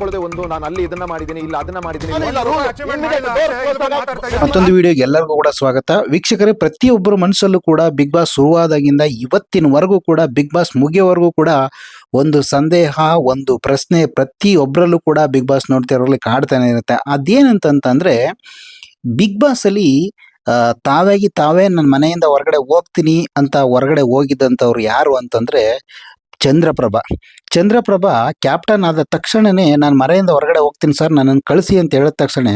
ಮಾಡ್ಕೊಳ್ಳೋದೇ ಒಂದು, ನಾನು ಅಲ್ಲಿ ಇದನ್ನ ಮಾಡಿದ್ದೀನಿ, ಇಲ್ಲ ಅದನ್ನ ಮಾಡಿದ್ದೀನಿ. ಮತ್ತೊಂದು ವಿಡಿಯೋಗೆ ಎಲ್ಲರಿಗೂ ಕೂಡ ಸ್ವಾಗತ. ವೀಕ್ಷಕರೇ, ಪ್ರತಿಯೊಬ್ಬರ ಮನಸ್ಸಲ್ಲೂ ಕೂಡ ಬಿಗ್ ಬಾಸ್ ಶುರುವಾದಾಗಿಂದ ಇವತ್ತಿನವರೆಗೂ ಕೂಡ, ಬಿಗ್ ಬಾಸ್ ಮುಗಿಯೋವರೆಗೂ ಕೂಡ ಒಂದು ಸಂದೇಹ, ಒಂದು ಪ್ರಶ್ನೆ ಪ್ರತಿಯೊಬ್ಬರಲ್ಲೂ ಕೂಡ ಬಿಗ್ ಬಾಸ್ ನೋಡ್ತಿರೋರಲ್ಲಿ ಕಾಡ್ತಾನೆ ಇರುತ್ತೆ. ಅದೇನಂತಂದ್ರೆ, ಬಿಗ್ ಬಾಸ್ ಅಲ್ಲಿ ತಾವೇ ನನ್ನ ಮನೆಯಿಂದ ಹೊರಗಡೆ ಹೋಗ್ತೀನಿ ಅಂತ ಹೊರಗಡೆ ಹೋಗಿದ್ದಂಥವ್ರು ಯಾರು ಅಂತಂದ್ರೆ ಚಂದ್ರಪ್ರಭಾ ಕ್ಯಾಪ್ಟನ್ ಆದ ತಕ್ಷಣನೇ ನಾನು ಮನೆಯಿಂದ ಹೊರಗಡೆ ಹೋಗ್ತೀನಿ ಸರ್, ನನ್ನನ್ನು ಕಳಿಸಿ ಅಂತ ಹೇಳಿದ ತಕ್ಷಣ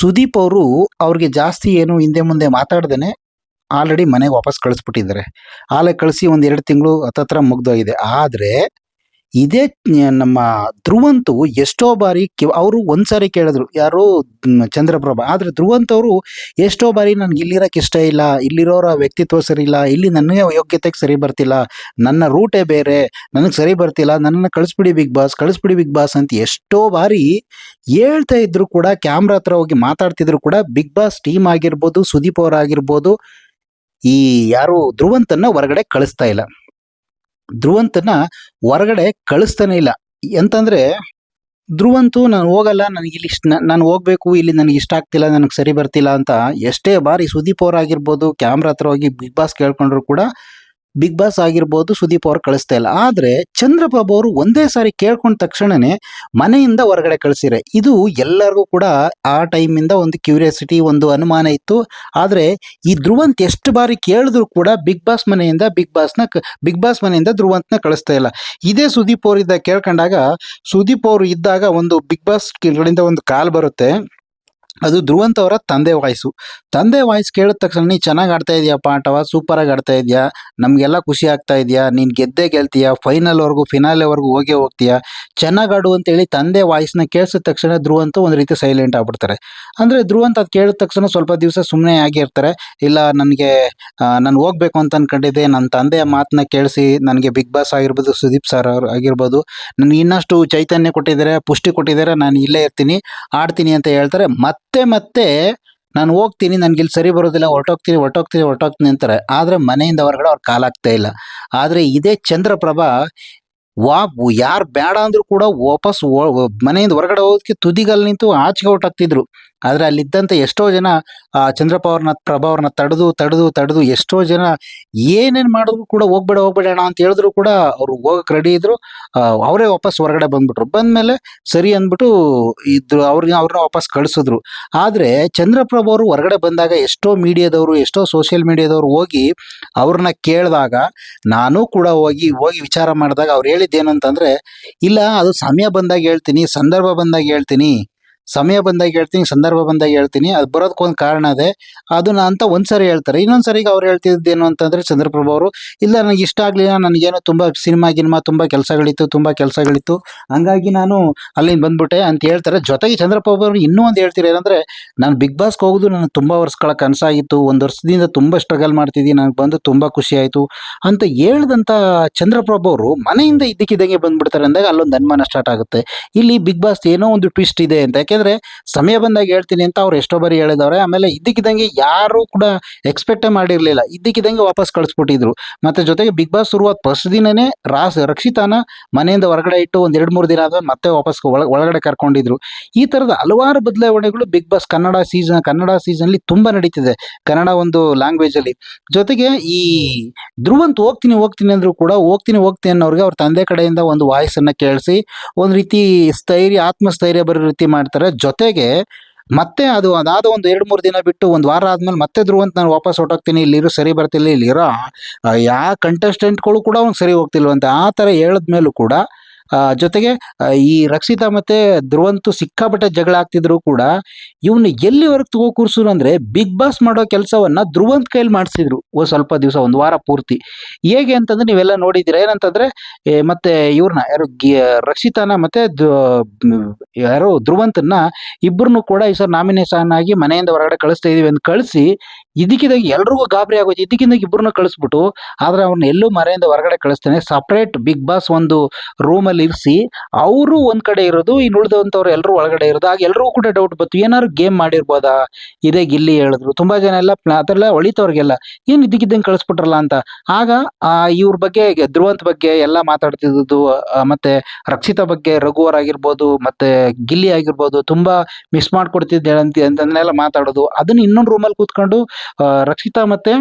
ಸುದೀಪ್ ಅವರು ಅವ್ರಿಗೆ ಜಾಸ್ತಿ ಏನು ಹಿಂದೆ ಮುಂದೆ ಮಾತಾಡ್ದೇನೆ ಆಲ್ರೆಡಿ ಮನೆಗೆ ವಾಪಸ್ ಕಳಿಸ್ಬಿಟ್ಟಿದ್ದಾರೆ. ಕಳಿಸಿ ಒಂದು 2 ತಿಂಗಳು ಹತ್ತತ್ರ ಮುಗ್ದೋಗಿದೆ. ಆದರೆ ಇದೇ ನಮ್ಮ ಧ್ರುವಂತು ಎಷ್ಟೋ ಬಾರಿ ಅವರು ಒಂದ್ಸಾರಿ ಕೇಳಿದ್ರು, ಯಾರು ಚಂದ್ರಪ್ರಭಾ. ಆದರೆ ಧ್ರುವಂತ್ ಅವರು ಎಷ್ಟೋ ಬಾರಿ ನನ್ಗೆ ಇಲ್ಲಿರೋಕೆ ಇಷ್ಟ ಇಲ್ಲ, ಇಲ್ಲಿರೋರ ವ್ಯಕ್ತಿತ್ವ ಸರಿ ಇಲ್ಲ, ಇಲ್ಲಿ ನನಗೆ ಯೋಗ್ಯತೆಗೆ ಸರಿ ಬರ್ತಿಲ್ಲ, ನನ್ನ ರೂಟೇ ಬೇರೆ, ನನಗೆ ಸರಿ ಬರ್ತಿಲ್ಲ, ನನ್ನನ್ನು ಕಳಿಸ್ಬಿಡಿ ಬಿಗ್ ಬಾಸ್ ಅಂತ ಎಷ್ಟೋ ಬಾರಿ ಹೇಳ್ತಾ ಇದ್ರು ಕೂಡ, ಕ್ಯಾಮ್ರಾ ಹತ್ರ ಹೋಗಿ ಮಾತಾಡ್ತಿದ್ರು ಕೂಡ, ಬಿಗ್ ಬಾಸ್ ಟೀಮ್ ಆಗಿರ್ಬೋದು, ಸುದೀಪ್ ಅವರಾಗಿರ್ಬೋದು, ಈ ಯಾರು ಧ್ರುವಂತನ್ನ ಹೊರಗಡೆ ಕಳಿಸ್ತಾನೆ ಇಲ್ಲ. ಎಂತಂದ್ರೆ ಧ್ರುವಂತು ನಾನು ಹೋಗಲ್ಲ, ನನಗೆ ಇಲ್ಲಿ ನಾನು ಹೋಗ್ಬೇಕು, ಇಲ್ಲಿ ನನಗೆ ಇಷ್ಟ ಆಗ್ತಿಲ್ಲ, ನನಗೆ ಸರಿ ಬರ್ತಿಲ್ಲ ಅಂತ ಎಷ್ಟೇ ಬಾರಿ ಸುದೀಪ್ ಅವರಾಗಿರ್ಬೋದು ಕ್ಯಾಮ್ರಾ ಹತ್ರ ಹೋಗಿ ಬಿಗ್ ಬಾಸ್ ಕೇಳ್ಕೊಂಡ್ರು ಕೂಡ ಬಿಗ್ ಬಾಸ್ ಆಗಿರ್ಬೋದು ಸುದೀಪ್ ಅವ್ರು ಕಳಿಸ್ತಾ ಇಲ್ಲ. ಆದರೆ ಚಂದ್ರಪ್ರಭು ಅವರು ಒಂದೇ ಸಾರಿ ಕೇಳ್ಕೊಂಡ ತಕ್ಷಣನೇ ಮನೆಯಿಂದ ಹೊರಗಡೆ ಕಳಿಸಿರೆ. ಇದು ಎಲ್ಲರಿಗೂ ಕೂಡ ಆ ಟೈಮಿಂದ ಒಂದು ಕ್ಯೂರಿಯಾಸಿಟಿ, ಒಂದು ಅನುಮಾನ ಇತ್ತು. ಆದರೆ ಈ ಧ್ರುವಂತ್ ಎಷ್ಟು ಬಾರಿ ಕೇಳಿದ್ರು ಕೂಡ ಬಿಗ್ ಬಾಸ್ ಮನೆಯಿಂದ ಧ್ರುವಂತ್ನ ಕಳಿಸ್ತಾ ಇಲ್ಲ. ಇದೇ ಸುದೀಪ್ ಅವರಿದ್ದ ಕೇಳ್ಕೊಂಡಾಗ, ಸುದೀಪ್ ಅವರು ಇದ್ದಾಗ ಒಂದು ಬಿಗ್ ಬಾಸ್ ಗಳಿಂದ ಒಂದು ಕಾಲ್ ಬರುತ್ತೆ. ಅದು ಧ್ರುವಂತ್ ಅವರ ತಂದೆ ವಾಯ್ಸ್ ಕೇಳಿದ ತಕ್ಷಣ, ನೀ ಚೆನ್ನಾಗಿ ಆಡ್ತಾ ಇದೆಯಪ್ಪ ಆಟವ, ಸೂಪರಾಗಿ ಆಡ್ತಾ ಇದೆಯಾ, ನಮಗೆಲ್ಲ ಖುಷಿ ಆಗ್ತಾ ಇದೆಯಾ, ನೀನು ಗೆಲ್ತೀಯಾ, ಫಿನಾಲೆವರೆಗೂ ಹೋಗ್ತೀಯಾ, ಚೆನ್ನಾಗಿ ಆಡು ಅಂತೇಳಿ ತಂದೆ ವಾಯ್ಸ್ನ ಕೇಳಿಸಿದ ತಕ್ಷಣ ಧ್ರುವಂತ್ ಒಂದು ರೀತಿ ಸೈಲೆಂಟ್ ಆಗ್ಬಿಡ್ತಾರೆ. ಅಂದರೆ ಧ್ರುವಂತ್ ಅದು ಕೇಳಿದ ತಕ್ಷಣ ಸ್ವಲ್ಪ ದಿವಸ ಸುಮ್ಮನೆ ಆಗಿರ್ತಾರೆ. ಇಲ್ಲ, ನಾನು ಹೋಗ್ಬೇಕು ಅಂತ ಅನ್ಕೊಂಡಿದ್ದೆ, ನನ್ನ ತಂದೆಯ ಮಾತನ್ನ ಕೇಳಿಸಿ ನನಗೆ ಬಿಗ್ ಬಾಸ್ ಆಗಿರ್ಬೋದು, ಸುದೀಪ್ ಸರ್ ಅವ್ರು ಆಗಿರ್ಬೋದು ನನಗೆ ಇನ್ನಷ್ಟು ಚೈತನ್ಯ ಕೊಟ್ಟಿದ್ದಾರೆ, ಪುಷ್ಟಿ ಕೊಟ್ಟಿದ್ದಾರೆ, ನಾನು ಇಲ್ಲೇ ಇರ್ತೀನಿ, ಆಡ್ತೀನಿ ಅಂತ ಹೇಳ್ತಾರೆ. ಮತ್ತೆ ನಾನು ಹೋಗ್ತೀನಿ, ನನಗೆ ಇಲ್ಲಿ ಸರಿ ಬರೋದಿಲ್ಲ, ಹೊರಟೋಗ್ತೀನಿ ಅಂತಾರೆ. ಆದರೆ ಮನೆಯಿಂದ ಹೊರಗಡೆ ಅವ್ರು ಕಾಲಾಗ್ತಾ ಇಲ್ಲ. ಆದರೆ ಇದೇ ಚಂದ್ರಪ್ರಭಾ ಯಾರು ಬೇಡ ಅಂದ್ರೂ ಕೂಡ ವಾಪಸ್ ಮನೆಯಿಂದ ಹೊರಗಡೆ ಹೋಗೋದಕ್ಕೆ ತುದಿಗಲ್ಲಿ ನಿಂತು ಆಚೆಗೆ ಹೊರಟಾಗ್ತಿದ್ರು. ಆದರೆ ಅಲ್ಲಿದ್ದಂಥ ಎಷ್ಟೋ ಜನ ಪ್ರಭಾ ಅವ್ರನ್ನ ತಡೆದು ಎಷ್ಟೋ ಜನ ಏನೇನು ಮಾಡಿದ್ರು ಕೂಡ ಹೋಗ್ಬೇಡ ಅಂತ ಹೇಳಿದ್ರು ಕೂಡ ಅವ್ರು ಹೋಗಕ್ಕೆ ರೆಡಿ ಇದ್ರು. ಅವರೇ ವಾಪಸ್ ಹೊರಗಡೆ ಬಂದ್ಮೇಲೆ ಸರಿ ಅಂದ್ಬಿಟ್ಟು ಅವ್ರನ್ನ ವಾಪಸ್ ಕಳಿಸಿದ್ರು. ಆದರೆ ಚಂದ್ರಪ್ರಭಾ ಅವರು ಹೊರಗಡೆ ಬಂದಾಗ ಎಷ್ಟೋ ಮೀಡಿಯಾದವರು, ಎಷ್ಟೋ ಸೋಷಿಯಲ್ ಮೀಡಿಯಾದವರು ಹೋಗಿ ಅವ್ರನ್ನ ಕೇಳಿದಾಗ, ನಾನು ಕೂಡ ಹೋಗಿ ವಿಚಾರ ಮಾಡಿದಾಗ ಅವ್ರು ಹೇಳಿದ್ದೇನು ಅಂತಂದ್ರೆ, ಇಲ್ಲ, ಅದು ಸಮಯ ಬಂದಾಗ ಹೇಳ್ತೀನಿ, ಸಂದರ್ಭ ಬಂದಾಗ ಹೇಳ್ತೀನಿ, ಸಂದರ್ಭ ಬಂದಾಗ ಹೇಳ್ತೀನಿ, ಅದು ಬರೋದಕ್ಕೊಂದು ಕಾರಣ ಅದೇ, ಅದು ಅಂತ ಒಂದ್ಸರಿ ಹೇಳ್ತಾರೆ. ಇನ್ನೊಂದ್ಸರಿಗೆ ಅವ್ರು ಹೇಳ್ತಿದ್ದೇನು ಅಂತಂದ್ರೆ, ಚಂದ್ರಪ್ರಭಾ ಅವರು, ಇಲ್ಲ, ನನಗೆ ಇಷ್ಟ ಆಗಲಿಲ್ಲ, ನನಗೇನೋ ತುಂಬ ಸಿನಿಮಾ ತುಂಬ ಕೆಲಸಗಳಿತ್ತು, ಹಂಗಾಗಿ ನಾನು ಅಲ್ಲಿಂದ ಬಂದ್ಬಿಟ್ಟೆ ಅಂತ ಹೇಳ್ತಾರೆ. ಜೊತೆಗೆ ಚಂದ್ರಪ್ರಭಾ ಅವರು ಇನ್ನೂ ಒಂದು ಹೇಳ್ತಾರೆ, ಏನಂದ್ರೆ, ನಾನು ಬಿಗ್ ಬಾಸ್ಗೆ ಹೋಗೋದು ನನಗೆ ತುಂಬ ವರ್ಷಗಳ ಕನಸಾಗಿತ್ತು, 1 ವರ್ಷದಿಂದ ತುಂಬ ಸ್ಟ್ರಗಲ್ ಮಾಡ್ತಿದ್ದೀನಿ, ನನಗೆ ಬಂದು ತುಂಬ ಖುಷಿ ಆಯಿತು ಅಂತ ಹೇಳ್ದಂಥ ಚಂದ್ರಪ್ರಭಾ ಅವರು ಮನೆಯಿಂದ ಇದ್ದಕ್ಕಿದ್ದಂಗೆ ಬಂದ್ಬಿಡ್ತಾರೆ ಅಂದಾಗ ಅಲ್ಲೊಂದು ಅನುಮಾನ ಸ್ಟಾರ್ಟ್ ಆಗುತ್ತೆ. ಇಲ್ಲಿ ಬಿಗ್ ಬಾಸ್ ಏನೋ ಒಂದು ಟ್ವಿಸ್ಟ್ ಇದೆ ಅಂತ. ಯಾಕೆಂದ್ರೆ ಸಮಯ ಬಂದಾಗ ಹೇಳ್ತೀನಿ ಅಂತ ಅವ್ರು ಎಷ್ಟೋ ಬಾರಿ ಹೇಳಿದವ್ರೆ. ಆಮೇಲೆ ಇದ್ದಕ್ಕಿದ್ದಂಗೆ ಯಾರು ಕೂಡ ಎಕ್ಸ್ಪೆಕ್ಟೇ ಮಾಡಿರಲಿಲ್ಲ, ಇದ್ದಕ್ಕಿದ್ದಂಗೆ ವಾಪಸ್ ಕಳಿಸ್ಬಿಟ್ಟಿದ್ರು. ಮತ್ತೆ ಜೊತೆಗೆ ಬಿಗ್ ಬಾಸ್ ಶುರುವಾದ ಫಸ್ಟ್ ದಿನನೇ ರಕ್ಷಿತಾನ ಮನೆಯಿಂದ ಹೊರಗಡೆ ಇಟ್ಟು ಒಂದು 2-3 ದಿನ ಆದ್ಮೇಲೆ ಮತ್ತೆ ವಾಪಸ್ ಒಳಗಡೆ ಕರ್ಕೊಂಡಿದ್ರು. ಈ ಥರದ ಹಲವಾರು ಬದಲಾವಣೆಗಳು ಬಿಗ್ ಬಾಸ್ ಕನ್ನಡ ಸೀಸನ್ಲಿ ತುಂಬ ನಡೀತಿದೆ, ಕನ್ನಡ ಒಂದು ಲ್ಯಾಂಗ್ವೇಜಲ್ಲಿ. ಜೊತೆಗೆ ಈ ಧ್ರುವಂತ್ ಹೋಗ್ತೀನಿ ಅಂದ್ರು ಕೂಡ ಹೋಗ್ತೀನಿ ಅನ್ನೋರಿಗೆ ಅವ್ರ ತಂದೆ ಕಡೆಯಿಂದ ಒಂದು ವಾಯ್ಸನ್ನು ಕೇಳಿಸಿ ಒಂದು ರೀತಿ ಆತ್ಮಸ್ಥೈರ್ಯ ಬರೋ ರೀತಿ ಮಾಡ್ತಾರೆ. ಜೊತೆಗೆ ಮತ್ತೆ ಅದಾದ ಒಂದು 2-3 ದಿನ ಬಿಟ್ಟು ಒಂದು ವಾರ ಆದ್ಮೇಲೆ ಮತ್ತೆ ಧ್ರುವಂತ್ ನಾನು ವಾಪಸ್ ಹೊರಟೋಗ್ತೀನಿ, ಇಲ್ಲಿರೋ ಸರಿ ಬರ್ತಿಲ್ಲ, ಇಲ್ಲಿರೋ ಯಾವ ಕಂಟೆಸ್ಟೆಂಟ್ಗಳು ಕೂಡ ಅವ್ನು ಸರಿ ಹೋಗ್ತಿಲ್ವಂತೆ. ಆ ಥರ ಹೇಳಿದ್ಮೇಲೂ ಕೂಡ ಜೊತೆಗೆ ಈ ರಕ್ಷಿತಾ ಮತ್ತೆ ಧ್ರುವಂತು ಸಿಕ್ಕಾಪಟ್ಟೆ ಜಗಳ ಆಗ್ತಿದ್ರು ಕೂಡ ಇವನು ಎಲ್ಲಿವರೆಗೆ ತಗೋ ಕೂರ್ಸಿದ್ರು ಅಂದ್ರೆ, ಬಿಗ್ ಬಾಸ್ ಮಾಡೋ ಕೆಲಸವನ್ನ ಧ್ರುವಂತ್ ಕೈಲಿ ಮಾಡಿಸಿದ್ರು ಸ್ವಲ್ಪ ದಿವಸ, ಒಂದು ವಾರ ಪೂರ್ತಿ. ಹೇಗೆ ಅಂತಂದ್ರೆ ನೀವೆಲ್ಲ ನೋಡಿದ್ದೀರಾ. ಏನಂತಂದ್ರೆ, ಮತ್ತೆ ಇವ್ರನ್ನ ರಕ್ಷಿತಾನ ಮತ್ತೆ ಧ್ರುವಂತನ್ನ ಇಬ್ಬರನ್ನು ಕೂಡ ಈ ಸರ್ ನಾಮಿನೇಷನ್ ಆಗಿ ಮನೆಯಿಂದ ಹೊರಗಡೆ ಕಳಿಸ್ತಾ ಇದೀವಿ ಅಂತ ಕಳಿಸಿ ಇದಕ್ಕಿದಾಗ ಎಲ್ರಿಗೂ ಗಾಬರಿ ಆಗೋಯ್ತು. ಇದಕ್ಕಿಂದಾಗ ಇಬ್ಬರನ್ನ ಕಳಿಸ್ಬಿಟ್ಟು, ಆದ್ರೆ ಅವ್ರನ್ನ ಎಲ್ಲೂ ಮನೆಯಿಂದ ಹೊರಗಡೆ ಕಳಿಸ್ತಾನೆ. ಸಪ್ರೇಟ್ ಬಿಗ್ ಬಾಸ್ ಒಂದು ರೂಮಲ್ಲಿ ಇರಿಸಿ, ಅವರು ಒಂದ್ ಕಡೆ ಇರೋದು, ಇನ್ನು ಉಳಿದಂಥವ್ರು ಎಲ್ಲರೂ ಒಳಗಡೆ ಇರೋದು. ಆಗ ಎಲ್ರಿಗೂ ಕೂಡ ಡೌಟ್ ಬಂತು, ಏನಾದ್ರು ಗೇಮ್ ಮಾಡಿರ್ಬೋದಾ? ಇದೇ ಗಿಲ್ಲಿ ಹೇಳಿದ್ರು. ತುಂಬಾ ಜನ ಎಲ್ಲ ಅದೆಲ್ಲ ಹೊಳಿತವ್ರಿಗೆಲ್ಲ, ಏನ್ ಇದಕ್ಕಿದ್ದಂಗೆ ಕಳಿಸ್ಬಿಟ್ರಲ್ಲ ಅಂತ. ಆಗ ಇವ್ರ ಬಗ್ಗೆ, ಧ್ರುವಂತ್ ಬಗ್ಗೆ ಎಲ್ಲ ಮಾತಾಡ್ತಿದ್ದು, ಮತ್ತೆ ರಕ್ಷಿತಾ ಬಗ್ಗೆ, ರಘುವರ್ ಆಗಿರ್ಬೋದು, ಮತ್ತೆ ಗಿಲ್ಲಿ ಆಗಿರ್ಬೋದು, ತುಂಬಾ ಮಿಸ್ ಮಾಡ್ಕೊಡ್ತಿದ್ದೆ ಅಂತನ್ನೆಲ್ಲ ಮಾತಾಡೋದು. ಅದನ್ನ ಇನ್ನೊಂದು ರೂಮಲ್ಲಿ ಕೂತ್ಕೊಂಡು ರಕ್ಷಿತಾ ಮತ್ತೆ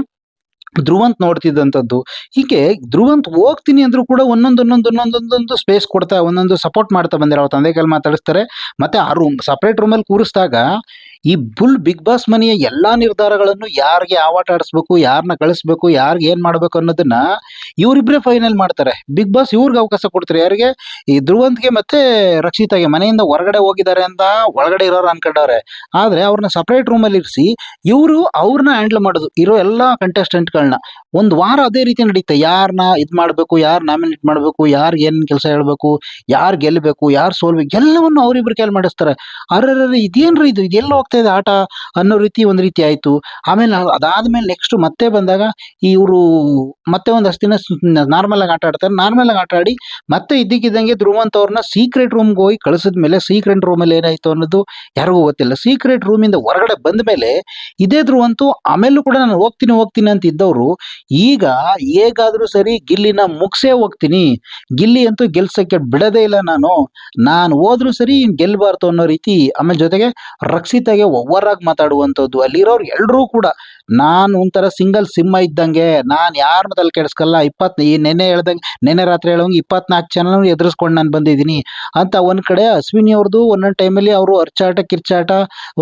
ಧ್ರುವಂತ್ ನೋಡ್ತಿದ್ದಂಥದ್ದು. ಹೀಗೆ ಧ್ರುವಂತ್ ಹೋಗ್ತೀನಿ ಅಂದ್ರೂ ಕೂಡ ಒಂದೊಂದೊಂದೊಂದೊಂದೊಂದೊಂದು ಸ್ಪೇಸ್ ಕೊಡ್ತಾ, ಒಂದೊಂದು ಸಪೋರ್ಟ್ ಮಾಡ್ತಾ ಬಂದಿರೋ ಅವ್ರ ತಂದೆ ಕೈಲಿ ಮಾತಾಡಿಸ್ತಾರೆ. ಮತ್ತೆ ಆ ರೂಮ್ ಸಪ್ರೇಟ್ ರೂಮಲ್ಲಿ ಕೂರಿಸಿದಾಗ ಈ ಫುಲ್ ಬಿಗ್ ಬಾಸ್ ಮನೆಯ ಎಲ್ಲಾ ನಿರ್ಧಾರಗಳನ್ನು, ಯಾರಿಗೆ ಯಾವ ಆಟ ಆಡಿಸ್ಬೇಕು, ಯಾರನ್ನ ಕಳಿಸ್ಬೇಕು, ಯಾರಿಗೆ ಏನ್ ಮಾಡ್ಬೇಕು ಅನ್ನೋದನ್ನ ಇವರಿಬ್ರೇ ಫೈನಲ್ ಮಾಡ್ತಾರೆ. ಬಿಗ್ ಬಾಸ್ ಇವ್ರಿಗೆ ಅವಕಾಶ ಕೊಡ್ತಾರೆ. ಯಾರಿಗೆ? ಈ ಧ್ರುವಂತ್ಗೆ ಮತ್ತೆ ರಕ್ಷಿತಾಗೆ. ಮನೆಯಿಂದ ಹೊರಗಡೆ ಹೋಗಿದ್ದಾರೆ ಅಂತ ಒಳಗಡೆ ಇರೋರು ಅನ್ಕೊಂಡವ್ರೆ. ಆದ್ರೆ ಅವ್ರನ್ನ ಸಪರೇಟ್ ರೂಮಲ್ಲಿ ಇರಿಸಿ ಇವರು ಅವ್ರನ್ನ ಹ್ಯಾಂಡಲ್ ಮಾಡೋದು, ಇರೋ ಎಲ್ಲಾ ಕಂಟೆಸ್ಟೆಂಟ್ಗಳನ್ನ. ಒಂದು ವಾರ ಅದೇ ರೀತಿ ನಡೀತೆ. ಯಾರನ್ನ ಇದ್ ಮಾಡ್ಬೇಕು, ಯಾರು ನಾಮಿನೇಟ್ ಮಾಡ್ಬೇಕು, ಯಾರು ಏನ್ ಕೆಲಸ ಹೇಳ್ಬೇಕು, ಯಾರು ಗೆಲ್ಬೇಕು, ಯಾರು ಸೋಲ್ಬೇಕು, ಎಲ್ಲವನ್ನು ಅವ್ರಿಬ್ರು ಕೈಲಿ ಮಾಡಿಸ್ತಾರೆ. ಅರ್ರರ್ರೆ, ಇದೇನ್ರಿ ಇದು, ಇದೆಲ್ಲ ಹೋಗ್ತಾ ಇದೆ ಆಟ ಅನ್ನೋ ರೀತಿ ಒಂದ್ ರೀತಿ ಆಯ್ತು. ಆಮೇಲೆ ಅದಾದ್ಮೇಲೆ ನೆಕ್ಸ್ಟ್ ಮತ್ತೆ ಬಂದಾಗ ಇವರು ಮತ್ತೆ ಒಂದಷ್ಟು ದಿನ ನಾರ್ಮಲ್ ಆಗಿ ಆಟ ಆಡ್ತಾರೆ. ನಾರ್ಮಲ್ ಆಗಿ ಆಟ ಆಡಿ ಮತ್ತೆ ಇದ್ದಕ್ಕಿದ್ದಂಗೆ ಧ್ರುವಂತ್ ಅವ್ರನ್ನ ಸೀಕ್ರೆಟ್ ರೂಮ್ಗೆ ಹೋಗಿ ಕಳಿಸಿದ್ಮೇಲೆ, ಸೀಕ್ರೆಟ್ ರೂಮಲ್ಲಿ ಏನಾಯ್ತು ಅನ್ನೋದು ಯಾರಿಗೂ ಗೊತ್ತಿಲ್ಲ. ಸೀಕ್ರೆಟ್ ರೂಮಿಂದ ಹೊರಗಡೆ ಬಂದ ಮೇಲೆ ಇದೇ ಧ್ರುವಂತು ಆಮೇಲೂ ಕೂಡ ನಾನು ಹೋಗ್ತೀನಿ ಹೋಗ್ತೀನಿ ಅಂತ ಇದ್ದವರು, ಈಗ ಹೇಗಾದ್ರೂ ಸರಿ ಗಿಲ್ಲಿನ ಮುಗ್ಸೇ ಹೋಗ್ತೀನಿ, ಗಿಲ್ಲಿ ಅಂತೂ ಗೆಲ್ಸಕ್ಕೆ ಬಿಡದೇ ಇಲ್ಲ, ನಾನು ಹೋದ್ರೂ ಸರಿ ಗೆಲ್ಬಾರ್ದು ಅನ್ನೋ ರೀತಿ. ಆಮೇಲೆ ಜೊತೆಗೆ ರಕ್ಷಿತಾಗೆ ಓವರ್ ಆಗಿ ಮಾತಾಡುವಂಥದ್ದು. ಅಲ್ಲಿರೋರು ಎಲ್ರೂ ಕೂಡ, ನಾನು ಒಂಥರ ಸಿಂಗಲ್ ಸಿಂಹ ಇದ್ದಂಗೆ, ನಾನು ಯಾರನ್ನ ತಲೆ ಕೆಡಿಸ್ಕಲ್ಲ, ನೆನ್ನೆ ಹೇಳ್ದಂಗೆ, ನೆನ್ನೆ ರಾತ್ರಿ ಹೇಳೋಂಗೆ 24 ಜನ ಎದುರಿಸ್ಕೊಂಡು ನಾನು ಬಂದಿದ್ದೀನಿ ಅಂತ. ಒಂದ್ ಕಡೆ ಅಶ್ವಿನಿ ಅವ್ರದ್ದು ಒಂದೊಂದು ಟೈಮಲ್ಲಿ ಅವರು ಅರ್ಚಾಟ ಕಿರ್ಚಾಟ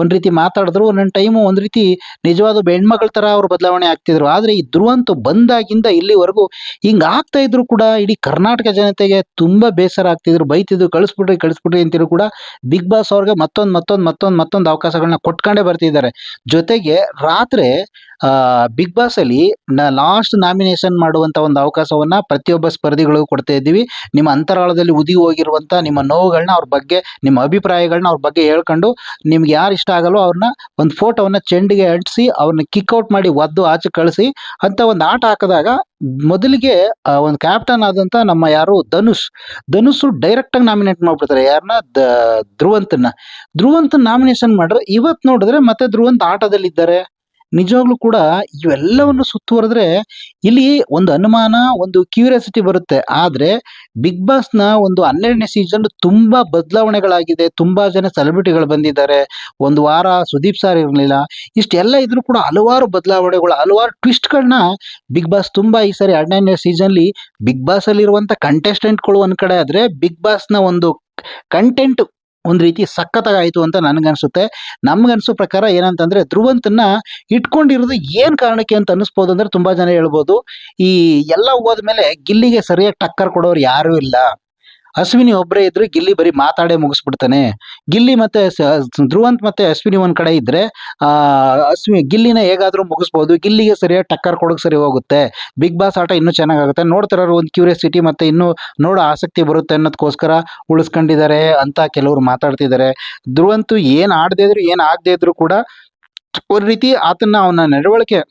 ಒಂದ್ ರೀತಿ ಮಾತಾಡಿದ್ರು, ಒಂದೊಂದು ಟೈಮು ಒಂದ್ ರೀತಿ ನಿಜವಾದ ಹೆಣ್ಮಗಳ ತರ ಅವ್ರು ಬದಲಾವಣೆ ಆಗ್ತಿದ್ರು. ಆದ್ರೆ ಈ ಧ್ರುವಂತು ಬಂದಾಗಿಂದ ಇಲ್ಲಿವರೆಗೂ ಹಿಂಗ ಆಗ್ತಾ ಇದ್ರು ಕೂಡ ಇಡೀ ಕರ್ನಾಟಕ ಜನತೆಗೆ ತುಂಬಾ ಬೇಸರ ಆಗ್ತಿದ್ರು, ಬೈತಿದ್ರು, ಕಳಿಸ್ಬಿಟ್ರಿ ಅಂತಿದ್ರು ಕೂಡ ಬಿಗ್ ಬಾಸ್ ಅವ್ರಿಗೆ ಮತ್ತೊಂದು ಅವಕಾಶಗಳನ್ನ ಕೊಟ್ಕೊಂಡೇ ಬರ್ತಿದ್ದಾರೆ. ಜೊತೆಗೆ ರಾತ್ರಿ ಬಿಗ್ ಬಾಸ್ ಅಲ್ಲಿ ಲಾಸ್ಟ್ ನಾಮಿನೇಷನ್ ಮಾಡುವಂತ ಒಂದು ಅವಕಾಶವನ್ನ ಪ್ರತಿಯೊಬ್ಬ ಸ್ಪರ್ಧಿಗಳಿಗೂ ಕೊಡ್ತಾ ಇದ್ದೀವಿ. ನಿಮ್ಮ ಅಂತರಾಳದಲ್ಲಿ ಉದಿ ಹೋಗಿರುವಂತ ನಿಮ್ಮ ನೋವುಗಳನ್ನ, ಅವ್ರ ಬಗ್ಗೆ ನಿಮ್ಮ ಅಭಿಪ್ರಾಯಗಳನ್ನ ಅವ್ರ ಬಗ್ಗೆ ಹೇಳ್ಕೊಂಡು, ನಿಮ್ಗೆ ಯಾರು ಇಷ್ಟ ಆಗಲ್ಲೋ ಅವ್ರನ್ನ ಒಂದು ಫೋಟೋವನ್ನ ಚೆಂಡಿಗೆ ಅಂಟಿಸಿ ಅವ್ರನ್ನ ಕಿಕ್ಔಟ್ ಮಾಡಿ ಒದ್ದು ಆಚೆ ಕಳಿಸಿ ಅಂತ ಒಂದು ಆಟ ಹಾಕಿದಾಗ, ಮೊದಲಿಗೆ ಒಂದು ಕ್ಯಾಪ್ಟನ್ ಆದಂತ ನಮ್ಮ ಯಾರು ಧನುಷ್ ಡೈರೆಕ್ಟ್ ಆಗಿ ನಾಮಿನೇಟ್ ಮಾಡ್ಬಿಡ್ತಾರೆ. ಯಾರನ್ನ? ಧ್ರುವಂತನ ನಾಮಿನೇಷನ್ ಮಾಡ್ರೆ, ಇವತ್ ನೋಡಿದ್ರೆ ಮತ್ತೆ ಧ್ರುವಂತ್ ಆಟದಲ್ಲಿದ್ದಾರೆ. ನಿಜವಾಗ್ಲೂ ಕೂಡ ಇವೆಲ್ಲವನ್ನು ಸುತ್ತುವರೆದ್ರೆ ಇಲ್ಲಿ ಒಂದು ಅನುಮಾನ, ಒಂದು ಕ್ಯೂರಿಯಾಸಿಟಿ ಬರುತ್ತೆ. ಆದ್ರೆ ಬಿಗ್ ಬಾಸ್ ನ ಒಂದು 12ನೇ ಸೀಸನ್ ತುಂಬಾ ಬದಲಾವಣೆಗಳಾಗಿದೆ. ತುಂಬಾ ಜನ ಸೆಲೆಬ್ರಿಟಿಗಳು ಬಂದಿದ್ದಾರೆ. ಒಂದು ವಾರ ಸುದೀಪ್ ಸರ್ ಇರಲಿಲ್ಲ. ಇಷ್ಟೆಲ್ಲ ಇದ್ರೂ ಕೂಡ ಹಲವಾರು ಬದಲಾವಣೆಗಳು, ಹಲವಾರು ಟ್ವಿಸ್ಟ್ಗಳನ್ನ ಬಿಗ್ ಬಾಸ್ ತುಂಬಾ ಈ ಸರಿ 12ನೇ ಸೀಸನ್ಲಿ ಬಿಗ್ ಬಾಸ್ ಅಲ್ಲಿ ಇರುವಂತ ಕಂಟೆಸ್ಟೆಂಟ್ಗಳು ಒಂದ್ ಕಡೆ ಆದ್ರೆ, ಬಿಗ್ ಬಾಸ್ ನ ಒಂದು ಕಂಟೆಂಟ್ ಒಂದ್ ರೀತಿ ಸಖತ್ತಾಗಾಯ್ತು ಅಂತ ನನ್ಗನ್ಸುತ್ತೆ. ನಮ್ಗನ್ಸೋ ಪ್ರಕಾರ ಏನಂತಂದ್ರೆ, ಧ್ರುವಂತನ್ನ ಇಟ್ಕೊಂಡಿರೋದು ಏನ್ ಕಾರಣಕ್ಕೆ ಅಂತ ಅನಿಸ್ಬೋದು ಅಂದ್ರೆ, ತುಂಬಾ ಜನ ಹೇಳ್ಬೋದು, ಈ ಎಲ್ಲ ಹೋದ್ಮೇಲೆ ಗಿಲ್ಲಿಗೆ ಸರಿಯಾಗಿ ಟಕ್ಕರ್ ಕೊಡೋರು ಯಾರು ಇಲ್ಲ. ಅಶ್ವಿನಿ ಒಬ್ಬರೇ ಇದ್ರೆ ಗಿಲ್ಲಿ ಬರೀ ಮಾತಾಡೇ ಮುಗಿಸ್ಬಿಡ್ತಾನೆ. ಗಿಲ್ಲಿ ಮತ್ತೆ ಧ್ರುವಂತ್ ಮತ್ತೆ ಅಶ್ವಿನಿ ಒಂದ್ ಕಡೆ ಇದ್ರೆ ಗಿಲ್ಲಿನ ಹೇಗಾದ್ರೂ ಮುಗಿಸ್ಬೋದು. ಗಿಲ್ಲಿಗೆ ಸರಿಯಾಗಿ ಟಕ್ಕರ್ ಕೊಡೋಕೆ ಸರಿ ಹೋಗುತ್ತೆ. ಬಿಗ್ ಬಾಸ್ ಆಟ ಇನ್ನೂ ಚೆನ್ನಾಗಾಗುತ್ತೆ. ನೋಡ್ತಿರೋರು ಒಂದು ಕ್ಯೂರಿಯಾಸಿಟಿ ಮತ್ತೆ ಇನ್ನೂ ನೋಡೋ ಆಸಕ್ತಿ ಬರುತ್ತೆ ಅನ್ನೋದಕ್ಕೋಸ್ಕರ ಉಳಿಸ್ಕೊಂಡಿದ್ದಾರೆ ಅಂತ ಕೆಲವರು ಮಾತಾಡ್ತಿದ್ದಾರೆ. ಧ್ರುವಂತು ಏನ್ ಆಡದೇ ಇದ್ರು, ಏನ್ ಆಗದೆ ಇದ್ರು ಕೂಡ ಒಂದ್ ರೀತಿ ಅವನ ನಡವಳಿಕೆ,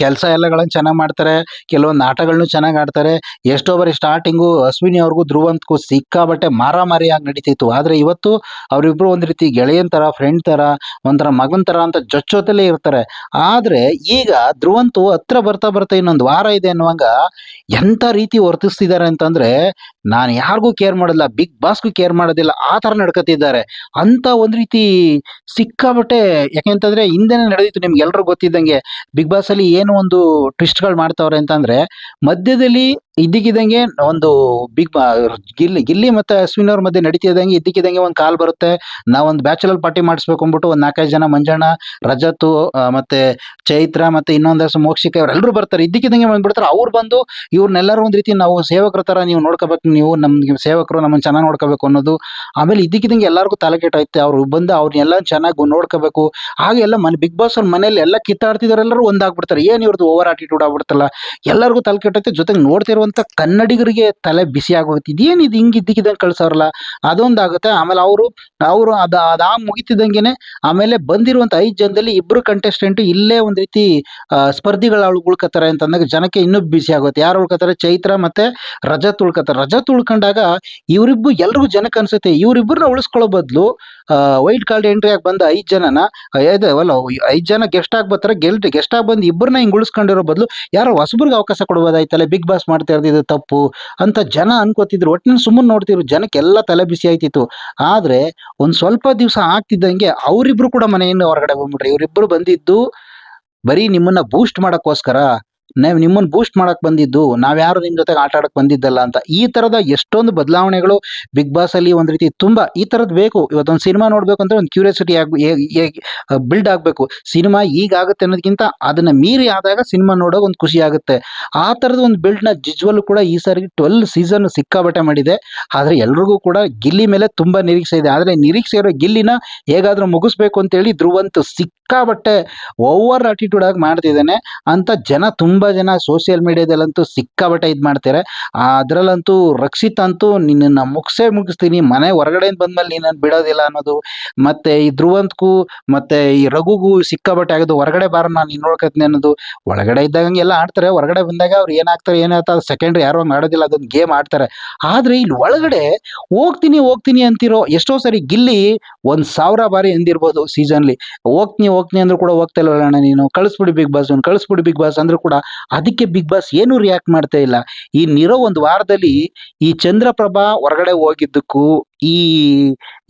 ಕೆಲಸ ಎಲ್ಲಗಳನ್ನು ಚೆನ್ನಾಗಿ ಮಾಡ್ತಾರೆ. ಕೆಲವೊಂದು ಆಟಗಳನ್ನು ಚೆನ್ನಾಗಿ ಆಡ್ತಾರೆ. ಎಷ್ಟೋ ಬಾರಿ ಸ್ಟಾರ್ಟಿಂಗು ಅಶ್ವಿನಿ ಅವ್ರಿಗೂ ಧ್ರುವಂತ್ಗೂ ಸಿಕ್ಕಾಬಟ್ಟೆ ಮಾರಾಮಾರಿಯಾಗಿ ನಡೀತಿತ್ತು. ಆದ್ರೆ ಇವತ್ತು ಅವರಿಬ್ರು ಒಂದ್ ರೀತಿ ಗೆಳೆಯನ್ ತರ, ಫ್ರೆಂಡ್ ತರ, ಒಂಥರ ಮಗನ್ ತರ ಅಂತ ಜೊತೆಲೇ ಇರ್ತಾರೆ. ಆದ್ರೆ ಈಗ ಧ್ರುವಂತು ಹತ್ರ ಬರ್ತಾ ಇನ್ನೊಂದು ವಾರ ಇದೆ ಅನ್ನುವಾಗ ಎಂತ ರೀತಿ ವರ್ತಿಸ್ತಿದ್ದಾರೆ ಅಂತಂದ್ರೆ, ನಾನು ಯಾರಿಗೂ ಕೇರ್ ಮಾಡೋದಿಲ್ಲ, ಬಿಗ್ ಬಾಸ್ಗೂ ಕೇರ್ ಮಾಡೋದಿಲ್ಲ, ಆ ತರ ನಡ್ಕತಿದ್ದಾರೆ ಅಂತ ಒಂದ್ ರೀತಿ ಸಿಕ್ಕಾಬಟ್ಟೆ. ಯಾಕೆಂತಂದ್ರೆ ಹಿಂದೆನೆ ನಡೆದಿತ್ತು, ನಿಮ್ಗೆ ಎಲ್ರಿಗೂ ಗೊತ್ತಿದ್ದಂಗೆ. ಬಿಗ್ ಬಾಸ್ ಅಲ್ಲಿ ಏನು ಒಂದು ಟ್ವಿಸ್ಟ್ಗಳು ಮಾಡ್ತಾವ್ರೆ ಅಂತಂದ್ರೆ, ಮಧ್ಯದಲ್ಲಿ ಇದ್ದಕ್ಕಿದ್ದಂಗೆ ಒಂದು ಗಿಲ್ಲಿ ಮತ್ತೆ ಅಶ್ವಿನ್ ಅವ್ರ ಮಧ್ಯೆ ನಡೀತಿದ್ದಂಗೆ ಇದ್ದಕ್ಕಿದ್ದಂಗೆ ಒಂದು ಕಾಲ್ ಬರುತ್ತೆ, ನಾವೊಂದು ಬ್ಯಾಚುಲರ್ ಪಾರ್ಟಿ ಮಾಡಿಸ್ಬೇಕು ಅಂದ್ಬಿಟ್ಟು ಒಂದು 4-5 ಜನ, ಮಂಜಣ್ಣ, ರಜತ್, ಮತ್ತೆ ಚೈತ್ರ, ಮತ್ತೆ ಇನ್ನೊಂದಷ್ಟು ಮೋಕ್ಷಿಕ, ಇವರೆಲ್ಲರೂ ಬರ್ತಾರೆ. ಇದ್ದಕ್ಕಿದ್ದಂಗೆ ಬಂದ್ಬಿಡ್ತಾರೆ. ಅವ್ರು ಬಂದು ಇವ್ರನ್ನೆಲ್ಲರೂ ಒಂದ್ ರೀತಿ, ನಾವು ಸೇವಕರ ತರ ನೀವು ನೋಡ್ಕೋಬೇಕು, ನೀವು ನಮ್ಗೆ ಸೇವಕರು, ನಮ್ಮನ್ನ ಚೆನ್ನಾಗಿ ನೋಡ್ಕೋಬೇಕು ಅನ್ನೋದು. ಆಮೇಲೆ ಇದ್ದಕ್ಕಿದ್ದಂಗೆ ಎಲ್ಲರಿಗೂ ತಲೆ ಕೆಟ್ಟೈತೆ, ಅವ್ರು ಬಂದು ಅವ್ರನ್ನೆಲ್ಲ ಚೆನ್ನಾಗಿ ನೋಡ್ಕೋಬೇಕು. ಹಾಗೆ ಎಲ್ಲ ಬಿಗ್ ಬಾಸ್ ಅವ್ರ ಮನೇಲಿ ಎಲ್ಲ ಕಿತ್ತಾಡ್ತಿದಾರೆಲ್ಲರೂ ಒಂದಾಗ್ಬಿಡ್ತಾರೆ. ಏನ್ ಇವ್ರದ್ದು ಓವರ್ ಆಟಿಟ್ಯೂಡ್ ಆಗ್ಬಿಡ್ತಲ್ಲ, ಎಲ್ಲರಿಗೂ ತಲೆ ಕೆಟ್ಟೈತೆ. ಜೊತೆಗೆ ನೋಡ್ತಿರುವಂತ ನೋಡಿರುವಂಥ ಕನ್ನಡಿಗರಿಗೆ ತಲೆ ಬಿಸಿ ಆಗೋಗುತ್ತೆ. ಇದೇನಿದು ಹಿಂಗೆ ಇದ್ದಕ್ಕಿದ್ದಂಗೆ ಕಳ್ಸೋರಲ್ಲ, ಅದೊಂದಾಗುತ್ತೆ. ಆಮೇಲೆ ಅವರು ಅದು ಮುಗಿತಿದ್ದಂಗೆನೆ ಆಮೇಲೆ ಬಂದಿರುವಂಥ 5 ಜನದಲ್ಲಿ ಇಬ್ಬರು ಕಂಟೆಸ್ಟೆಂಟು ಇಲ್ಲೇ ಒಂದು ರೀತಿ ಸ್ಪರ್ಧಿಗಳು ಉಳ್ಕೊತಾರೆ ಅಂತಂದಾಗ ಜನಕ್ಕೆ ಇನ್ನೂ ಬಿಸಿ ಆಗುತ್ತೆ. ಯಾರು ಉಳ್ಕೊತಾರೆ? ಚೈತ್ರ ಮತ್ತೆ ರಜತ್ ಉಳ್ಕೊತಾರೆ. ರಜತ್ ಉಳ್ಕೊಂಡಾಗ ಇವರಿಬ್ಬರು ಎಲ್ರಿಗೂ ಜನಕ್ಕೆ ಅನ್ಸುತ್ತೆ ಇವರಿಬ್ಬರನ್ನ ಉಳಿಸ್ಕೊಳ್ಳೋ ಬದಲು ವೈಲ್ಡ್ ಕಾರ್ಡ್ ಎಂಟ್ರಿ ಆಗಿ ಬಂದ 5 ಜನನ ಅಲ್ಲ 5 ಜನ ಗೆಸ್ಟ್ ಆಗಿ ಬರ್ತಾರೆ. ಗೆಸ್ಟ್ ಆಗಿ ಬಂದು ಇಬ್ಬರನ್ನ ಹಿಂಗೆ ಉಳಿಸ್ಕೊಂಡಿರೋ ಬದಲು ಯಾರೋ ಹೊಸಬ್ರಿಗೆ ಅವಕಾಶ ಕೊಡ್ಬೋದಾಯ್ತಲ್ಲ, ಬಿಗ್ ಬಾಸ್ ಮಾಡ್ತಾ ಇರೋದು ತಪ್ಪು ಅಂತ ಜನ ಅನ್ಕೋತಿದ್ರು. ಒಟ್ಟಿನಲ್ಲಿ ಸುಮ್ಮನೆ ನೋಡ್ತಿದ್ರು, ಜನಕ್ಕೆಲ್ಲ ತಲೆ ಬಿಸಿ ಆಯ್ತಿತ್ತು. ಆದ್ರೆ ಒಂದ್ ಸ್ವಲ್ಪ ದಿವಸ ಆಗ್ತಿದ್ದಂಗೆ ಅವರಿಬ್ರು ಕೂಡ ಮನೆಯಿಂದ ಹೊರಗಡೆ ಬಂದ್ಬಿಟ್ರೆ. ಇವರಿಬ್ರು ಬಂದಿದ್ದು ಬರೀ ನಿಮ್ಮನ್ನ ಬೂಸ್ಟ್ ಮಾಡಕ್ಕೋಸ್ಕರ, ನಾವು ನಿಮ್ಮನ್ನ ಬೂಸ್ಟ್ ಮಾಡಕ್ ಬಂದಿದ್ದು, ನಾವ್ಯಾರು ನಿಮ್ ಜೊತೆಗೆ ಆಟ ಆಡಕ್ ಬಂದಿದ್ದಲ್ಲ ಅಂತ. ಈ ತರದ ಎಷ್ಟೊಂದು ಬದಲಾವಣೆಗಳು ಬಿಗ್ ಬಾಸ್ ಅಲ್ಲಿ ಒಂದ್ ರೀತಿ ತುಂಬಾ ಈ ತರದ್ ಬೇಕು. ಇವತ್ತೊಂದು ಸಿನಿಮಾ ನೋಡ್ಬೇಕು ಅಂದ್ರೆ ಒಂದು ಕ್ಯೂರಿಯಾಸಿಟಿ ಬಿಲ್ಡ್ ಆಗ್ಬೇಕು. ಸಿನಿಮಾ ಈಗಾಗುತ್ತೆ ಅನ್ನೋದಕ್ಕಿಂತ ಅದನ್ನ ಮೀರಿ ಆದಾಗ ಸಿನಿಮಾ ನೋಡೋ ಒಂದು ಖುಷಿ ಆಗುತ್ತೆ. ಆ ತರದ ಒಂದು ಬಿಲ್ಡ್ ನ ಜಿಜ್ವಲ್ ಕೂಡ ಈ ಸಾರಿ 12 ಸೀಸನ್ ಸಿಕ್ಕಾಬಟ್ಟೆ ಮಾಡಿದೆ. ಆದ್ರೆ ಎಲ್ರಿಗೂ ಕೂಡ ಗಿಲ್ಲಿ ಮೇಲೆ ತುಂಬಾ ನಿರೀಕ್ಷೆ ಇದೆ. ಆದ್ರೆ ನಿರೀಕ್ಷೆ ಇರೋ ಗಿಲ್ಲಿನ ಹೇಗಾದ್ರೂ ಮುಗಿಸ್ಬೇಕು ಅಂತೇಳಿ ಧ್ರುವಂತು ಸಿಕ್ಕಾಬಟ್ಟೆ ಓವರ್ ಆಟಿಟ್ಯೂಡ್ ಆಗಿ ಮಾಡ್ತಿದ್ದಾನೆ ಅಂತ ಜನ ತುಂಬಾ ಜನ ಸೋಷಿಯಲ್ ಮೀಡಿಯಾದಲ್ಲಂತೂ ಸಿಕ್ಕಾಬಟ್ಟೆ ಇದು ಮಾಡ್ತಾರೆ. ಅದರಲ್ಲಂತೂ ರಕ್ಷಿತ್ ಅಂತೂ ನಿನ್ನನ್ನು ಮುಗಿಸ್ತೀನಿ, ಮನೆ ಹೊರಗಡೆಯಿಂದ ಬಂದ್ಮೇಲೆ ನೀನನ್ನು ಬಿಡೋದಿಲ್ಲ ಅನ್ನೋದು, ಮತ್ತೆ ಈ ಧ್ರುವಂತ್ಗೂ ಮತ್ತೆ ಈ ರಘುಗೂ ಸಿಕ್ಕಾಬಟ್ಟೆ ಆಗೋದು, ಹೊರಗಡೆ ಬಾರ ನಾನು ಇನ್ನು ನೋಡ್ಕೊತೀನಿ ಅನ್ನೋದು. ಒಳಗಡೆ ಇದ್ದಾಗ ಎಲ್ಲ ಆಡ್ತಾರೆ, ಹೊರಗಡೆ ಬಂದಾಗ ಅವ್ರು ಏನಾಗ್ತಾರೆ ಸೆಕೆಂಡ್ರಿ ಯಾರು ಮಾಡೋದಿಲ್ಲ, ಅದೊಂದು ಗೇಮ್ ಆಡ್ತಾರೆ. ಆದ್ರೆ ಇಲ್ಲಿ ಒಳಗಡೆ ಹೋಗ್ತೀನಿ ಅಂತಿರೋ ಎಷ್ಟೋ ಸರಿ ಗಿಲ್ಲಿ 1000 ಬಾರಿ ಎಂದಿರ್ಬೋದು ಸೀಸನ್ಲಿ, ಹೋಗ್ತೀನಿ ಅಂದ್ರೂ ಕೂಡ ಹೋಗ್ತಾ ಇಲ್ವಲ್ಲ ನೀನು, ಕಳಿಸ್ಬಿಡಿ ಬಿಗ್ ಬಾಸ್ ಅಂದ್ರೂ ಕೂಡ ಅದಕ್ಕೆ ಬಿಗ್ ಬಾಸ್ ಏನು ರಿಯಾಕ್ಟ್ ಮಾಡ್ತಾ ಇಲ್ಲ. ಈ ನಿರೋ ಒಂದು ವಾರದಲ್ಲಿ ಈ ಚಂದ್ರಪ್ರಭಾ ಹೊರಗಡೆ ಹೋಗಿದ್ದಕ್ಕೂ ಈ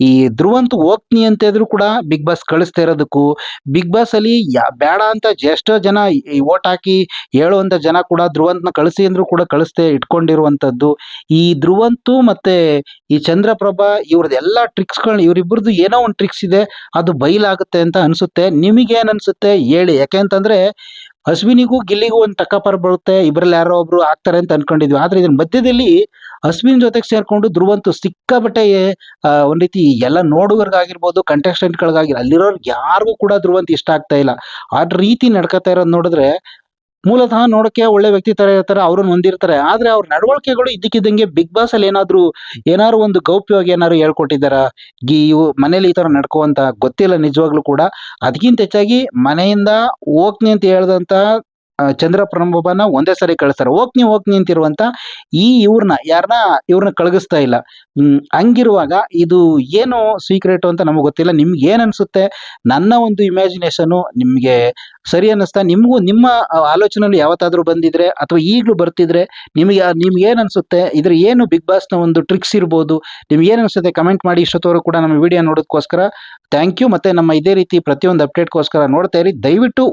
ಈ ಧ್ರುವಂತು ಹೋಗ್ತೀನಿ ಅಂತ ಇದ್ರು ಕೂಡ ಬಿಗ್ ಬಾಸ್ ಕಳಿಸ್ತಾ ಇರೋದಕ್ಕೂ, ಬಿಗ್ ಬಾಸ್ ಅಲ್ಲಿ ಬೇಡ ಅಂತ ಎಷ್ಟೋ ಜನ ಓಟ್ ಹಾಕಿ ಹೇಳುವಂತ ಜನ ಕೂಡ ಧ್ರುವಂತ್ನ ಕಳಿಸಿ ಅಂದ್ರೂ ಕೂಡ ಕಳಿಸ್ತೇ ಇಟ್ಕೊಂಡಿರುವಂತದ್ದು. ಈ ಧ್ರುವಂತು ಮತ್ತೆ ಈ ಚಂದ್ರಪ್ರಭಾ ಇವ್ರದ್ದೆಲ್ಲ ಟ್ರಿಕ್ಸ್ಗಳನ್ನ, ಇವರಿಬ್ಬರದು ಏನೋ ಒಂದು ಟ್ರಿಕ್ಸ್ ಇದೆ, ಅದು ಬಯಲಾಗುತ್ತೆ ಅಂತ ಅನ್ಸುತ್ತೆ. ನಿಮಗೇನ್ ಅನ್ಸುತ್ತೆ ಹೇಳಿ. ಯಾಕೆಂತಂದ್ರೆ ಅಶ್ವಿನಿಗೂ ಗಿಲ್ಲಿಗೂ ಒಂದು ಟಕ್ಕಪರ್ ಬರುತ್ತೆ, ಇಬ್ಬರಲ್ಲಿ ಯಾರೋ ಒಬ್ರು ಆಗ್ತಾರೆ ಅಂತ ಅನ್ಕೊಂಡಿದ್ವಿ. ಆದ್ರೆ ಇದ್ರ ಮಧ್ಯದಲ್ಲಿ ಅಶ್ವಿನ್ ಜೊತೆಗೆ ಸೇರ್ಕೊಂಡು ಧ್ರುವಂತು ಸಿಕ್ಕಾಬಟ್ಟೆ ಒಂದ್ ರೀತಿ ಎಲ್ಲ ನೋಡುಗರಿಗಾಗಿರ್ಬೋದು, ಕಂಟೆಸ್ಟೆಂಟ್ಗಳಿಗಾಗಿರ್ಬೋದು, ಅಲ್ಲಿರೋರ್ಗೆ ಯಾರಿಗೂ ಕೂಡ ಧ್ರುವಂತ್ ಇಷ್ಟ ಆಗ್ತಾ ಇಲ್ಲ. ಆ ರೀತಿ ನಡ್ಕೊತಾ ಇರೋದು ನೋಡಿದ್ರೆ ಮೂಲತಃ ನೋಡಕ್ಕೆ ಒಳ್ಳೆ ವ್ಯಕ್ತಿ ತರ ಇರ್ತಾರೆ, ಅವ್ರನ್ನ ಹೊಂದಿರ್ತಾರೆ. ಆದ್ರೆ ಅವ್ರ ನಡವಳಿಕೆಗಳು ಇದ್ದಕ್ಕಿದ್ದಂಗೆ ಬಿಗ್ ಬಾಸ್ ಅಲ್ಲಿ ಏನಾದ್ರು ಒಂದು ಗೌಪ್ಯವಾಗಿ ಏನಾದ್ರು ಹೇಳ್ಕೊಟ್ಟಿದಾರ, ಇವು ಮನೇಲಿ ಈ ತರ ನಡ್ಕೋ ಅಂತ ಗೊತ್ತಿಲ್ಲ ನಿಜವಾಗ್ಲೂ ಕೂಡ. ಅದಕ್ಕಿಂತ ಹೆಚ್ಚಾಗಿ ಮನೆಯಿಂದ ಹೋಗ್ತೀನಿ ಅಂತ ಹೇಳ್ದಂತ ಚಂದ್ರಪ್ರಭನ ಒಂದೇ ಸರಿ ಕಳಿಸ್ತಾರೆ. ಹೋಗ್ತೀನಿ ಅಂತಿರುವಂತ ಇವ್ರನ್ನ ಕಳಗಿಸ್ತಾ ಇಲ್ಲ. ಹಂಗಿರುವಾಗ ಇದು ಏನು ಸೀಕ್ರೆಟ್ ಅಂತ ನಮಗೆ ಗೊತ್ತಿಲ್ಲ. ನಿಮ್ಗೆ ಏನ್ ಅನ್ಸುತ್ತೆ? ನನ್ನ ಒಂದು ಇಮ್ಯಾಜಿನೇಷನ್ ನಿಮ್ಗೆ ಸರಿ ಅನ್ನಿಸ್ತಾ? ನಿಮ್ಗೂ ನಿಮ್ಮ ಆಲೋಚನೆಯಲ್ಲಿ ಯಾವತ್ತಾದ್ರೂ ಬಂದಿದ್ರೆ ಅಥವಾ ಈಗಲೂ ಬರ್ತಿದ್ರೆ ನಿಮ್ಗೆ ಏನ್ ಅನ್ಸುತ್ತೆ? ಇದ್ರ ಏನು ಬಿಗ್ ಬಾಸ್ ನ ಒಂದು ಟ್ರಿಕ್ಸ್ ಇರ್ಬೋದು? ನಿಮ್ಗೆ ಏನ್ ಅನ್ಸುತ್ತೆ ಕಮೆಂಟ್ ಮಾಡಿ. ಇಷ್ಟೊತ್ತವರೆಗೂ ಕೂಡ ನಮ್ಮ ವಿಡಿಯೋ ನೋಡೋದಕ್ಕೋಸ್ಕರ ಥ್ಯಾಂಕ್ ಯು. ಮತ್ತೆ ನಮ್ಮ ಇದೇ ರೀತಿ ಪ್ರತಿಯೊಂದು ಅಪ್ಡೇಟ್ಗೋಸ್ಕರ ನೋಡ್ತಾ ಇರಿ. ದಯವಿಟ್ಟು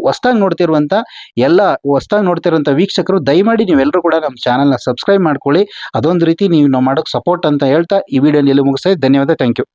ಹೊಸದಾಗಿ ನೋಡ್ತಿರುವಂತ ವೀಕ್ಷಕರು ದಯಮಾಡಿ ನೀವೆಲ್ಲರೂ ಕೂಡ ನಮ್ಮ ಚಾನಲ್ನ ಸಬ್ಸ್ಕ್ರೈಬ್ ಮಾಡ್ಕೊಳ್ಳಿ. ಅದೊಂದು ರೀತಿ ನೀವು ಮಾಡೋಕೆ ಸಪೋರ್ಟ್ ಅಂತ ಹೇಳ್ತಾ ಈ ವಿಡಿಯೋನ ಎಲ್ಲಿ ಮುಗಿಸ್ತಾ. ಧನ್ಯವಾದ. Thank you.